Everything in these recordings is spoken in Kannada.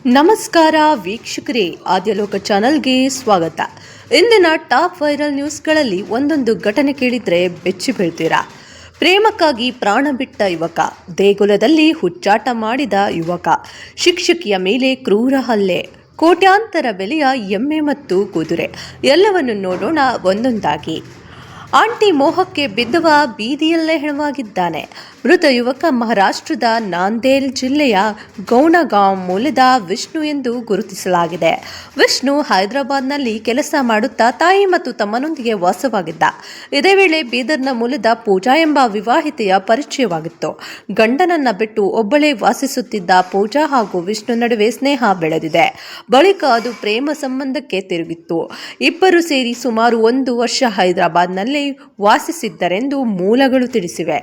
ನಮಸ್ಕಾರ ವೀಕ್ಷಕರೇ, ಆದ್ಯಲೋಕ ಚಾನಲ್ಗೆ ಸ್ವಾಗತ. ಇಂದಿನ ಟಾಪ್ ವೈರಲ್ ನ್ಯೂಸ್ಗಳಲ್ಲಿ ಒಂದೊಂದು ಘಟನೆ ಕೇಳಿದ್ರೆ ಬೆಚ್ಚಿ ಬೀಳ್ತೀರಾ. ಪ್ರೇಮಕ್ಕಾಗಿ ಪ್ರಾಣ ಬಿಟ್ಟ ಯುವಕ, ದೇಗುಲದಲ್ಲಿ ಹುಚ್ಚಾಟ ಮಾಡಿದ ಯುವಕ, ಶಿಕ್ಷಕಿಯ ಮೇಲೆ ಕ್ರೂರ ಹಲ್ಲೆ, ಕೋಟ್ಯಾಂತರ ಬೆಲೆಯ ಎಮ್ಮೆ ಮತ್ತು ಕುದುರೆ, ಎಲ್ಲವನ್ನು ನೋಡೋಣ ಒಂದೊಂದಾಗಿ. ಆಂಟಿ ಮೋಹಕ್ಕೆ ಬಿದ್ದವ ಬೀದಿಯಲ್ಲೇ ಹೆಣವಾಗಿದ್ದಾನೆ. ಮೃತ ಯುವಕ ಮಹಾರಾಷ್ಟ್ರದ ನಾಂದೇಡ್ ಜಿಲ್ಲೆಯ ಗೌಣಗಾಂವ್ ಮೂಲದ ವಿಷ್ಣು ಎಂದು ಗುರುತಿಸಲಾಗಿದೆ. ವಿಷ್ಣು ಹೈದರಾಬಾದ್ನಲ್ಲಿ ಕೆಲಸ ಮಾಡುತ್ತಾ ತಾಯಿ ಮತ್ತು ತಮ್ಮನೊಂದಿಗೆ ವಾಸವಾಗಿದ್ದ. ಇದೇ ವೇಳೆ ಬೀದರ್ನ ಮೂಲದ ಪೂಜಾ ಎಂಬ ವಿವಾಹಿತೆಯ ಪರಿಚಯವಾಗಿತ್ತು. ಗಂಡನನ್ನ ಬಿಟ್ಟು ಒಬ್ಬಳೇ ವಾಸಿಸುತ್ತಿದ್ದ ಪೂಜಾ ಹಾಗೂ ವಿಷ್ಣು ನಡುವೆ ಸ್ನೇಹ ಬೆಳೆದಿದೆ. ಬಳಿಕ ಅದು ಪ್ರೇಮ ಸಂಬಂಧಕ್ಕೆ ತಿರುಗಿತ್ತು. ಇಬ್ಬರು ಸೇರಿ ಸುಮಾರು 1 ವರ್ಷ ಹೈದರಾಬಾದ್ನಲ್ಲಿ ವಾಸಿಸಿದ್ದರೆಂದು ಮೂಲಗಳು ತಿಳಿಸಿವೆ.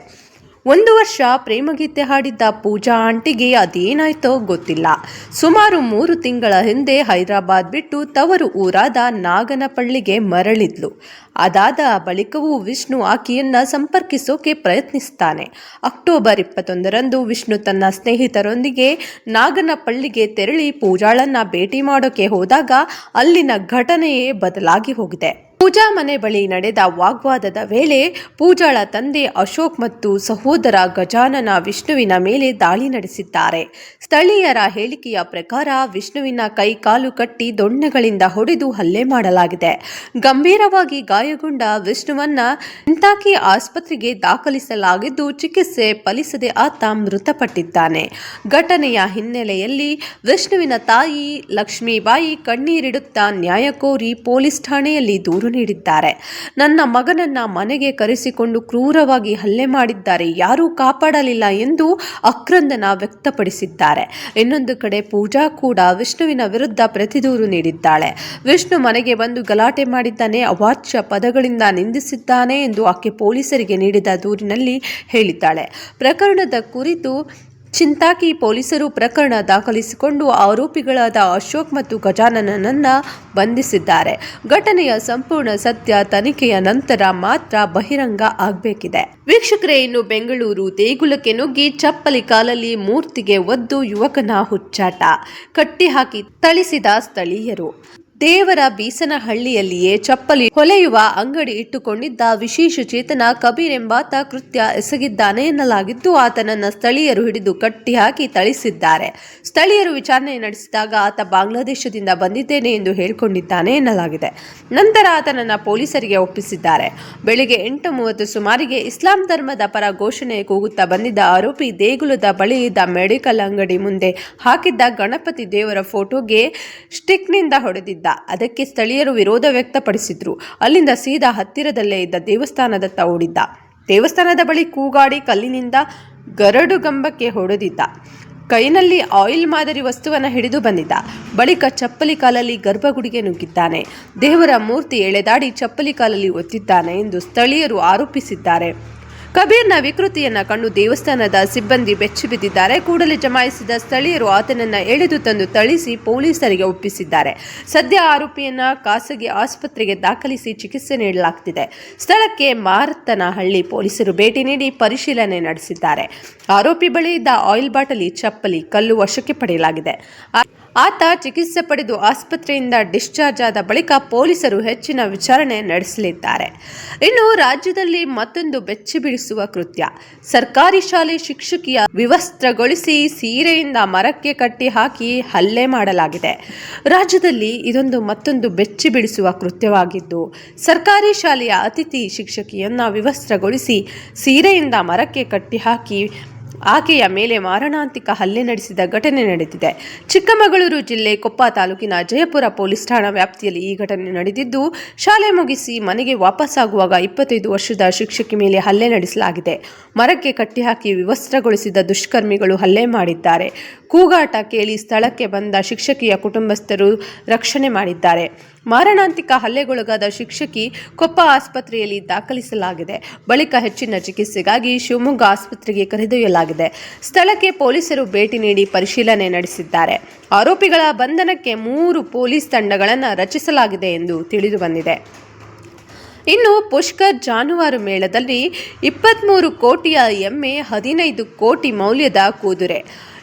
1 ವರ್ಷ ಪ್ರೇಮಗೀತೆ ಹಾಡಿದ್ದ ಪೂಜಾ ಆಂಟಿಗೆ ಅದೇನಾಯ್ತೋ ಗೊತ್ತಿಲ್ಲ. ಸುಮಾರು 3 ತಿಂಗಳ ಹಿಂದೆ ಹೈದರಾಬಾದ್ ಬಿಟ್ಟು ತವರು ಊರಾದ ನಾಗನಪಳ್ಳಿಗೆ ಮರಳಿದ್ಲು. ಅದಾದ ಬಳಿಕವೂ ವಿಷ್ಣು ಆಕೆಯನ್ನ ಸಂಪರ್ಕಿಸೋಕೆ ಪ್ರಯತ್ನಿಸ್ತಾನೆ. ಅಕ್ಟೋಬರ್ 21ರಂದು ವಿಷ್ಣು ತನ್ನ ಸ್ನೇಹಿತರೊಂದಿಗೆ ನಾಗನಪಳ್ಳಿಗೆ ತೆರಳಿ ಪೂಜಾಳನ್ನ ಭೇಟಿ ಮಾಡೋಕೆ ಹೋದಾಗ ಅಲ್ಲಿನ ಘಟನೆಯೇ ಬದಲಾಗಿ ಹೋಗಿದೆ. ಪೂಜಾ ಮನೆ ಬಳಿ ನಡೆದ ವಾಗ್ವಾದದ ವೇಳೆ ಪೂಜಾಳ ತಂದೆ ಅಶೋಕ್ ಮತ್ತು ಸಹೋದರ ಗಜಾನನ ವಿಷ್ಣುವಿನ ಮೇಲೆ ದಾಳಿ ನಡೆಸಿದ್ದಾರೆ. ಸ್ಥಳೀಯರ ಹೇಳಿಕೆಯ ಪ್ರಕಾರ ವಿಷ್ಣುವಿನ ಕೈ ಕಾಲು ಕಟ್ಟಿ ದೊಣ್ಣೆಗಳಿಂದ ಹೊಡೆದು ಹಲ್ಲೆ ಮಾಡಲಾಗಿದೆ. ಗಂಭೀರವಾಗಿ ಗಾಯಗೊಂಡ ವಿಷ್ಣುವನ್ನ ಕೆಂಟಾಕಿ ಆಸ್ಪತ್ರೆಗೆ ದಾಖಲಿಸಲಾಗಿದ್ದು ಚಿಕಿತ್ಸೆ ಫಲಿಸದೆ ಆತ ಮೃತಪಟ್ಟಿದ್ದಾನೆ. ಘಟನೆಯ ಹಿನ್ನೆಲೆಯಲ್ಲಿ ವಿಷ್ಣುವಿನ ತಾಯಿ ಲಕ್ಷ್ಮೀಬಾಯಿ ಕಣ್ಣೀರಿಡುತ್ತಾ ನ್ಯಾಯ ಕೋರಿ ಪೊಲೀಸ್ ಠಾಣೆಯಲ್ಲಿ ದೂರು ನೀಡಿದ್ದಾರೆ. ನನ್ನ ಮಗನನ್ನ ಮನೆಗೆ ಕರೆಸಿಕೊಂಡು ಕ್ರೂರವಾಗಿ ಹಲ್ಲೆ ಮಾಡಿದ್ದಾರೆ, ಯಾರೂ ಕಾಪಾಡಲಿಲ್ಲ ಎಂದು ಆಕ್ರಂದನ ವ್ಯಕ್ತಪಡಿಸಿದ್ದಾರೆ. ಇನ್ನೊಂದು ಕಡೆ ಪೂಜಾ ಕೂಡ ವಿಷ್ಣುವಿನ ವಿರುದ್ಧ ಪ್ರತಿದೂರು ನೀಡಿದ್ದಾಳೆ. ವಿಷ್ಣು ಮನೆಗೆ ಬಂದು ಗಲಾಟೆ ಮಾಡಿದ್ದಾನೆ, ಅವಾಚ್ಯ ಪದಗಳಿಂದ ನಿಂದಿಸಿದ್ದಾನೆ ಎಂದು ಆಕೆ ಪೊಲೀಸರಿಗೆ ನೀಡಿದ ದೂರಿನಲ್ಲಿ ಹೇಳಿದ್ದಾಳೆ. ಪ್ರಕರಣದ ಕುರಿತು ಚಿಂತಾಕಿ ಪೊಲೀಸರು ಪ್ರಕರಣ ದಾಖಲಿಸಿಕೊಂಡು ಆರೋಪಿಗಳಾದ ಅಶೋಕ್ ಮತ್ತು ಗಜಾನನನ್ನ ಬಂಧಿಸಿದ್ದಾರೆ. ಘಟನೆಯ ಸಂಪೂರ್ಣ ಸತ್ಯ ತನಿಖೆಯ ನಂತರ ಮಾತ್ರ ಬಹಿರಂಗ ಆಗಬೇಕಿದೆ. ವೀಕ್ಷಕರೇ, ಇನ್ನು ಬೆಂಗಳೂರು ದೇಗುಲಕ್ಕೆ ನುಗ್ಗಿ ಚಪ್ಪಲಿ ಕಾಲಲ್ಲಿ ಮೂರ್ತಿಗೆ ಒದ್ದು ಯುವಕನ ಹುಚ್ಚಾಟ, ಕಟ್ಟಿಹಾಕಿ ಥಳಿಸಿದ ಸ್ಥಳೀಯರು. ದೇವರ ಬೀಸನಹಳ್ಳಿಯಲ್ಲಿಯೇ ಚಪ್ಪಲಿ ಹೊಲೆಯುವ ಅಂಗಡಿ ಇಟ್ಟುಕೊಂಡಿದ್ದ ವಿಶೇಷ ಚೇತನ ಕಬೀರ್ ಎಂಬಾತ ಕೃತ್ಯ ಎಸಗಿದ್ದಾನೆ ಎನ್ನಲಾಗಿದ್ದು, ಆತನನ್ನ ಸ್ಥಳೀಯರು ಹಿಡಿದು ಕಟ್ಟಿಹಾಕಿ ಥಳಿಸಿದ್ದಾರೆ. ಸ್ಥಳೀಯರು ವಿಚಾರಣೆ ನಡೆಸಿದಾಗ ಆತ ಬಾಂಗ್ಲಾದೇಶದಿಂದ ಬಂದಿದ್ದೇನೆ ಎಂದು ಹೇಳಿಕೊಂಡಿದ್ದಾನೆ ಎನ್ನಲಾಗಿದೆ. ನಂತರ ಆತನನ್ನ ಪೊಲೀಸರಿಗೆ ಒಪ್ಪಿಸಿದ್ದಾರೆ. ಬೆಳಿಗ್ಗೆ 8:30 ಸುಮಾರಿಗೆ ಇಸ್ಲಾಂ ಧರ್ಮದ ಪರ ಘೋಷಣೆ ಕೂಗುತ್ತಾ ಬಂದಿದ್ದ ಆರೋಪಿ ದೇಗುಲದ ಬಳಿ ಇದ್ದ ಮೆಡಿಕಲ್ ಅಂಗಡಿ ಮುಂದೆ ಹಾಕಿದ್ದ ಗಣಪತಿ ದೇವರ ಫೋಟೋಗೆ ಸ್ಟಿಕ್ನಿಂದ ಹೊಡೆದಿದ್ದ. ಅದಕ್ಕೆ ಸ್ಥಳೀಯರು ವಿರೋಧ ವ್ಯಕ್ತಪಡಿಸಿದ್ರು. ಅಲ್ಲಿಂದ ಸೀದಾ ಹತ್ತಿರದಲ್ಲೇ ಇದ್ದ ದೇವಸ್ಥಾನದತ್ತ ಓಡಿದ್ದ. ದೇವಸ್ಥಾನದ ಬಳಿ ಕೂಗಾಡಿ ಕಲ್ಲಿನಿಂದ ಗರಡುಗಂಬಕ್ಕೆ ಹೊಡೆದಿದ್ದ. ಕೈನಲ್ಲಿ ಆಯಿಲ್ ಮಾದರಿ ವಸ್ತುವನ್ನು ಹಿಡಿದು ಬಂದಿದ್ದ. ಬಳಿಕ ಚಪ್ಪಲಿ ಕಾಲಲ್ಲಿ ಗರ್ಭಗುಡಿಗೆ ನುಗ್ಗಿದ್ದಾನೆ. ದೇವರ ಮೂರ್ತಿ ಎಳೆದಾಡಿ ಚಪ್ಪಲಿ ಕಾಲಲ್ಲಿ ಒತ್ತಿದ್ದಾನೆ ಎಂದು ಸ್ಥಳೀಯರು ಆರೋಪಿಸಿದ್ದಾರೆ. ಕಬೀರ್ನ ವಿಕೃತಿಯನ್ನ ಕಂಡು ದೇವಸ್ಥಾನದ ಸಿಬ್ಬಂದಿ ಬೆಚ್ಚಿ ಬಿದ್ದಿದ್ದಾರೆ. ಕೂಡಲೇ ಜಮಾಯಿಸಿದ ಸ್ಥಳೀಯರು ಆತನನ್ನ ಎಳೆದು ತಂದು ಥಳಿಸಿ ಪೊಲೀಸರಿಗೆ ಒಪ್ಪಿಸಿದ್ದಾರೆ. ಸದ್ಯ ಆರೋಪಿಯನ್ನ ಖಾಸಗಿ ಆಸ್ಪತ್ರೆಗೆ ದಾಖಲಿಸಿ ಚಿಕಿತ್ಸೆ ನೀಡಲಾಗುತ್ತಿದೆ. ಸ್ಥಳಕ್ಕೆ ಮಾರತ್ತನಹಳ್ಳಿ ಪೊಲೀಸರು ಭೇಟಿ ನೀಡಿ ಪರಿಶೀಲನೆ ನಡೆಸಿದ್ದಾರೆ. ಆರೋಪಿ ಬಳಿ ಇದ್ದ ಆಯಿಲ್ ಬಾಟಲಿ, ಚಪ್ಪಲಿ, ಕಲ್ಲು ವಶಕ್ಕೆ ಪಡೆಯಲಾಗಿದೆ. ಆತ ಚಿಕಿತ್ಸೆ ಪಡೆದು ಆಸ್ಪತ್ರೆಯಿಂದ ಡಿಸ್ಚಾರ್ಜ್ ಆದ ಬಳಿಕ ಪೊಲೀಸರು ಹೆಚ್ಚಿನ ವಿಚಾರಣೆ ನಡೆಸಲಿದ್ದಾರೆ. ಇನ್ನು ರಾಜ್ಯದಲ್ಲಿ ಮತ್ತೊಂದು ಬೆಚ್ಚಿ ಬೀಳಿಸುವ ಕೃತ್ಯ. ಸರ್ಕಾರಿ ಶಾಲೆ ಶಿಕ್ಷಕಿಯ ವಿವಸ್ತ್ರಗೊಳಿಸಿ ಸೀರೆಯಿಂದ ಮರಕ್ಕೆ ಕಟ್ಟಿ ಹಾಕಿ ಹಲ್ಲೆ ಮಾಡಲಾಗಿದೆ. ರಾಜ್ಯದಲ್ಲಿ ಇದೊಂದು ಮತ್ತೊಂದು ಬೆಚ್ಚಿ ಬೀಳಿಸುವ ಕೃತ್ಯವಾಗಿದ್ದು, ಸರ್ಕಾರಿ ಶಾಲೆಯ ಅತಿಥಿ ಶಿಕ್ಷಕಿಯನ್ನ ವಿವಸ್ತ್ರಗೊಳಿಸಿ ಸೀರೆಯಿಂದ ಮರಕ್ಕೆ ಕಟ್ಟಿ ಹಾಕಿ ಆಕೆಯ ಮೇಲೆ ಮಾರಣಾಂತಿಕ ಹಲ್ಲೆ ನಡೆಸಿದ ಘಟನೆ ನಡೆದಿದೆ. ಚಿಕ್ಕಮಗಳೂರು ಜಿಲ್ಲೆ ಕೊಪ್ಪ ತಾಲೂಕಿನ ಜಯಪುರ ಪೊಲೀಸ್ ಠಾಣಾ ವ್ಯಾಪ್ತಿಯಲ್ಲಿ ಈ ಘಟನೆ ನಡೆದಿದ್ದು, ಶಾಲೆ ಮುಗಿಸಿ ಮನೆಗೆ ವಾಪಸ್ಸಾಗುವಾಗ 25 ವರ್ಷದ ಶಿಕ್ಷಕಿ ಮೇಲೆ ಹಲ್ಲೆ ನಡೆಸಲಾಗಿದೆ. ಮರಕ್ಕೆ ಕಟ್ಟಿಹಾಕಿ ವಿವಸ್ತ್ರಗೊಳಿಸಿದ ದುಷ್ಕರ್ಮಿಗಳು ಹಲ್ಲೆ ಮಾಡಿದ್ದಾರೆ. ಕೂಗಾಟ ಕೇಳಿ ಸ್ಥಳಕ್ಕೆ ಬಂದ ಶಿಕ್ಷಕಿಯ ಕುಟುಂಬಸ್ಥರು ರಕ್ಷಣೆ ಮಾಡಿದ್ದಾರೆ. ಮಾರಣಾಂತಿಕ ಹಲ್ಲೆಗೊಳಗಾದ ಶಿಕ್ಷಕಿ ಕೊಪ್ಪ ಆಸ್ಪತ್ರೆಯಲ್ಲಿ ದಾಖಲಿಸಲಾಗಿದೆ. ಬಳಿಕ ಹೆಚ್ಚಿನ ಚಿಕಿತ್ಸೆಗಾಗಿ ಶಿವಮೊಗ್ಗ ಆಸ್ಪತ್ರೆಗೆ ಕರೆದೊಯ್ಯಲಾಗಿದೆ. ಸ್ಥಳಕ್ಕೆ ಪೊಲೀಸರು ಭೇಟಿ ನೀಡಿ ಪರಿಶೀಲನೆ ನಡೆಸಿದ್ದಾರೆ. ಆರೋಪಿಗಳ ಬಂಧನಕ್ಕೆ 3 ಪೊಲೀಸ್ ತಂಡಗಳನ್ನು ರಚಿಸಲಾಗಿದೆ ಎಂದು ತಿಳಿದು ಬಂದಿದೆ. ಇನ್ನು ಪುಷ್ಕರ್ ಜಾನುವಾರು ಮೇಳದಲ್ಲಿ 23 ಕೋಟಿಯ ಎಮ್ಮೆ, 15 ಕೋಟಿ ಮೌಲ್ಯದ ಕುದುರೆ,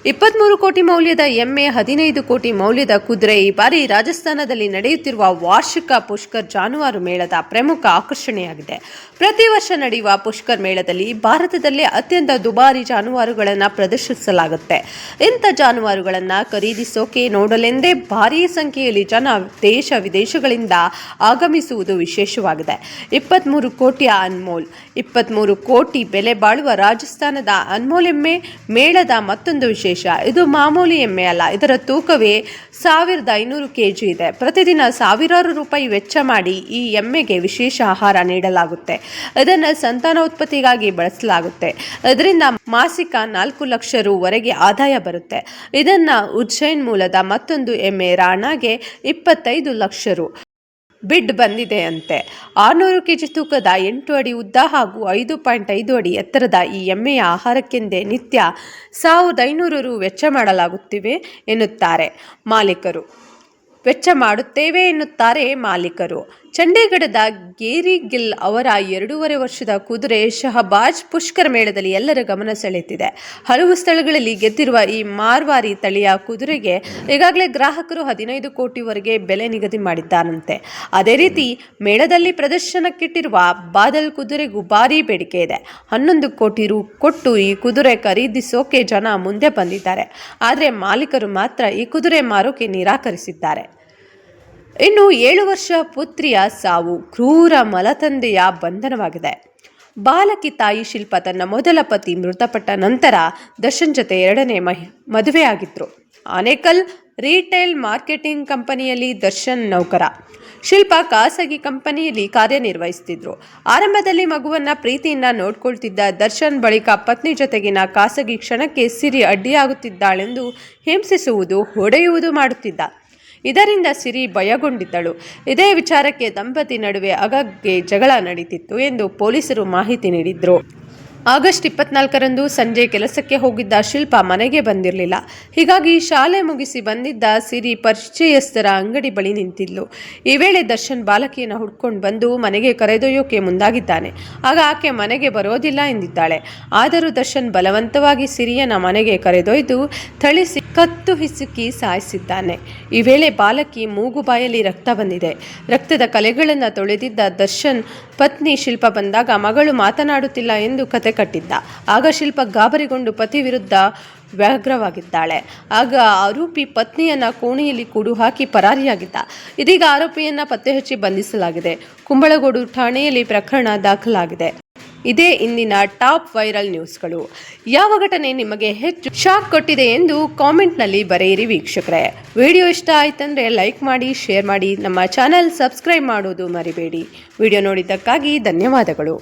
23 ಕೋಟಿ ಮೌಲ್ಯದ ಎಮ್ಮೆ, 15 ಕೋಟಿ ಮೌಲ್ಯದ ಕುದುರೆ ಈ ಬಾರಿ ರಾಜಸ್ಥಾನದಲ್ಲಿ ನಡೆಯುತ್ತಿರುವ ವಾರ್ಷಿಕ ಪುಷ್ಕರ್ ಜಾನುವಾರು ಮೇಳದ ಪ್ರಮುಖ ಆಕರ್ಷಣೆಯಾಗಿದೆ. ಪ್ರತಿ ವರ್ಷ ನಡೆಯುವ ಪುಷ್ಕರ್ ಮೇಳದಲ್ಲಿ ಭಾರತದಲ್ಲೇ ಅತ್ಯಂತ ದುಬಾರಿ ಜಾನುವಾರುಗಳನ್ನು ಪ್ರದರ್ಶಿಸಲಾಗುತ್ತೆ. ಇಂಥ ಜಾನುವಾರುಗಳನ್ನು ಖರೀದಿಸೋಕೆ ನೋಡಲೆಂದೇ ಭಾರೀ ಸಂಖ್ಯೆಯಲ್ಲಿ ಜನ ದೇಶ ವಿದೇಶಗಳಿಂದ ಆಗಮಿಸುವುದು ವಿಶೇಷವಾಗಿದೆ. 23 ಕೋಟಿಯ ಅನ್ಮೋಲ್ 23 ಕೋಟಿ ಬೆಲೆ ಬಾಳುವ ರಾಜಸ್ಥಾನದ ಅನ್ಮೋಲ್ ಎಮ್ಮೆ ಮೇಳದ ಮತ್ತೊಂದು ವಿಶೇಷ. ಇದು ಮಾಮೂಲಿ ಎಮ್ಮೆ ಅಲ್ಲ. ಇದರ ತೂಕವೇ 1500 kg ಇದೆ. ಪ್ರತಿದಿನ ಸಾವಿರಾರು ರೂಪಾಯಿ ವೆಚ್ಚ ಮಾಡಿ ಈ ಎಮ್ಮೆಗೆ ವಿಶೇಷ ಆಹಾರ ನೀಡಲಾಗುತ್ತೆ. ಇದನ್ನು ಸಂತಾನೋತ್ಪತ್ತಿಗಾಗಿ ಬಳಸಲಾಗುತ್ತೆ. ಇದರಿಂದ ಮಾಸಿಕ 4 ಲಕ್ಷ ರೂ.ವರೆಗೆ ಆದಾಯ ಬರುತ್ತೆ. ಇದನ್ನ ಉಜ್ಜೈನ್ ಮೂಲದ ಮತ್ತೊಂದು ಎಮ್ಮೆ ರಾಣಾಗೆ 25 ಲಕ್ಷ ರೂ. ಬಿಡ್ ಬಂದಿದೆ ಅಂತೆ. 600 kg ತೂಕದ 8 ಅಡಿ ಉದ್ದ ಹಾಗೂ 5.5 ಅಡಿ ಎತ್ತರದ ಈ ಎಮ್ಮೆಯ ಆಹಾರಕ್ಕೆಂದೇ ನಿತ್ಯ 1500 ರೂ. ವೆಚ್ಚ ಮಾಡಲಾಗುತ್ತಿವೆ ಎನ್ನುತ್ತಾರೆ ಮಾಲೀಕರು. ಚಂಡೀಗಢದ ಗೇರಿ ಗಿಲ್ ಅವರ 2.5 ವರ್ಷದ ಕುದುರೆ ಶಹಬಾಜ್ ಪುಷ್ಕರ್ ಮೇಳದಲ್ಲಿ ಎಲ್ಲರ ಗಮನ ಸೆಳೆಯುತ್ತಿದೆ. ಹಲವು ಸ್ಥಳಗಳಲ್ಲಿ ಗೆದ್ದಿರುವ ಈ ಮಾರ್ವಾರಿ ತಳಿಯ ಕುದುರೆಗೆ ಈಗಾಗಲೇ ಗ್ರಾಹಕರು 15 ಕೋಟಿವರೆಗೆ ಬೆಲೆ ನಿಗದಿ ಮಾಡಿದ್ದಾರಂತೆ. ಅದೇ ರೀತಿ ಮೇಳದಲ್ಲಿ ಪ್ರದರ್ಶನಕ್ಕಿಟ್ಟಿರುವ ಬಾದಲ್ ಕುದುರೆಗೂ ಭಾರೀ ಬೇಡಿಕೆ ಇದೆ. 11 ಕೋಟಿ ರೂ. ಕೊಟ್ಟು ಈ ಕುದುರೆ ಖರೀದಿಸೋಕೆ ಜನ ಮುಂದೆ ಬಂದಿದ್ದಾರೆ. ಆದರೆ ಮಾಲೀಕರು ಮಾತ್ರ ಈ ಕುದುರೆ ಮಾರೋಕೆ ನಿರಾಕರಿಸಿದ್ದಾರೆ. ಇನ್ನು 7 ವರ್ಷ ಪುತ್ರಿಯ ಸಾವು, ಕ್ರೂರ ಮಲತಂದೆಯ ಬಂಧನವಾಗಿದೆ. ಬಾಲಕಿ ತಾಯಿ ಶಿಲ್ಪ ತನ್ನ ಮೊದಲ ಪತಿ ಮೃತಪಟ್ಟ ನಂತರ ದರ್ಶನ್ ಜೊತೆ 2ನೇ ಮದುವೆಯಾಗಿದ್ರು. ಆನೇಕಲ್ ರೀಟೇಲ್ ಮಾರ್ಕೆಟಿಂಗ್ ಕಂಪನಿಯಲ್ಲಿ ದರ್ಶನ್ ನೌಕರ. ಶಿಲ್ಪ ಖಾಸಗಿ ಕಂಪನಿಯಲ್ಲಿ ಕಾರ್ಯನಿರ್ವಹಿಸುತ್ತಿದ್ರು. ಆರಂಭದಲ್ಲಿ ಮಗುವನ್ನ ಪ್ರೀತಿಯಿಂದ ನೋಡ್ಕೊಳ್ತಿದ್ದ ದರ್ಶನ್ ಬಳಿಕ ಪತ್ನಿ ಜೊತೆಗಿನ ಖಾಸಗಿ ಕ್ಷಣಕ್ಕೆ ಸಿರಿ ಅಡ್ಡಿಯಾಗುತ್ತಿದ್ದಾಳೆಂದು ಹಿಂಸಿಸುವುದು, ಹೊಡೆಯುವುದು ಮಾಡುತ್ತಿದ್ದ. ಇದರಿಂದ ಸಿರಿ ಭಯಗೊಂಡಿದ್ದಳು. ಇದೇ ವಿಚಾರಕ್ಕೆ ದಂಪತಿ ನಡುವೆ ಆಗಾಗ್ಗೆ ಜಗಳ ನಡೀತಿತ್ತು ಎಂದು ಪೊಲೀಸರು ಮಾಹಿತಿ ನೀಡಿದ್ರು. ಆಗಸ್ಟ್ 24ರಂದು ಸಂಜೆ ಕೆಲಸಕ್ಕೆ ಹೋಗಿದ್ದ ಶಿಲ್ಪ ಮನೆಗೆ ಬಂದಿರಲಿಲ್ಲ. ಹೀಗಾಗಿ ಶಾಲೆ ಮುಗಿಸಿ ಬಂದಿದ್ದ ಸಿರಿ ಪರಿಚಯಸ್ಥರ ಅಂಗಡಿ ಬಳಿ ನಿಂತಿದ್ಲು. ಈ ವೇಳೆ ದರ್ಶನ್ ಬಾಲಕಿಯನ್ನು ಹುಡ್ಕೊಂಡು ಬಂದು ಮನೆಗೆ ಕರೆದೊಯ್ಯೋಕೆ ಮುಂದಾಗಿದ್ದಾನೆ. ಆಗ ಆಕೆ ಮನೆಗೆ ಬರೋದಿಲ್ಲ ಎಂದಿದ್ದಾಳೆ. ಆದರೂ ದರ್ಶನ್ ಬಲವಂತವಾಗಿ ಸಿರಿಯನ್ನ ಮನೆಗೆ ಕರೆದೊಯ್ದು ಥಳಿಸಿ ಕತ್ತು ಹಿಸುಕಿ ಸಾಯಿಸಿದ್ದಾನೆ. ಈ ವೇಳೆ ಬಾಲಕಿ ಮೂಗುಬಾಯಲ್ಲಿ ರಕ್ತ ಬಂದಿದೆ. ರಕ್ತದ ಕಲೆಗಳನ್ನು ತೊಳೆದಿದ್ದ ದರ್ಶನ್ ಪತ್ನಿ ಶಿಲ್ಪ ಬಂದಾಗ ಮಗಳು ಮಾತನಾಡುತ್ತಿಲ್ಲ ಎಂದು ಕತೆ ಕಟ್ಟಿದ್ದ. ಆಗ ಶಿಲ್ಪ ಗಾಬರಿಗೊಂಡು ಪತಿ ವಿರುದ್ಧ ವ್ಯಗ್ರವಾಗಿದ್ದಾಳೆ. ಆಗ ಆರೋಪಿ ಪತ್ನಿಯನ್ನ ಕೋಣೆಯಲ್ಲಿ ಕೂಡು ಹಾಕಿ ಪರಾರಿಯಾಗಿದ್ದ. ಇದೀಗ ಆರೋಪಿಯನ್ನ ಪತ್ತೆ ಹಚ್ಚಿ ಬಂಧಿಸಲಾಗಿದೆ. ಕುಂಬಳಗೋಡು ಠಾಣೆಯಲ್ಲಿ ಪ್ರಕರಣ ದಾಖಲಾಗಿದೆ. ಇದೇ ಇಂದಿನ ಟಾಪ್ ವೈರಲ್ ನ್ಯೂಸ್ಗಳು. ಯಾವ ಘಟನೆ ನಿಮಗೆ ಹೆಚ್ಚು ಶಾಕ್ ಕೊಟ್ಟಿದೆ ಎಂದು ಕಾಮೆಂಟ್ನಲ್ಲಿ ಬರೆಯಿರಿ ವೀಕ್ಷಕರೇ. ವಿಡಿಯೋ ಇಷ್ಟ ಆಯ್ತಂದ್ರೆ ಲೈಕ್ ಮಾಡಿ, ಶೇರ್ ಮಾಡಿ, ನಮ್ಮ ಚಾನೆಲ್ ಸಬ್ಸ್ಕ್ರೈಬ್ ಮಾಡೋದು ಮರಿಬೇಡಿ. ವಿಡಿಯೋ ನೋಡಿದ್ದಕ್ಕಾಗಿ ಧನ್ಯವಾದಗಳು.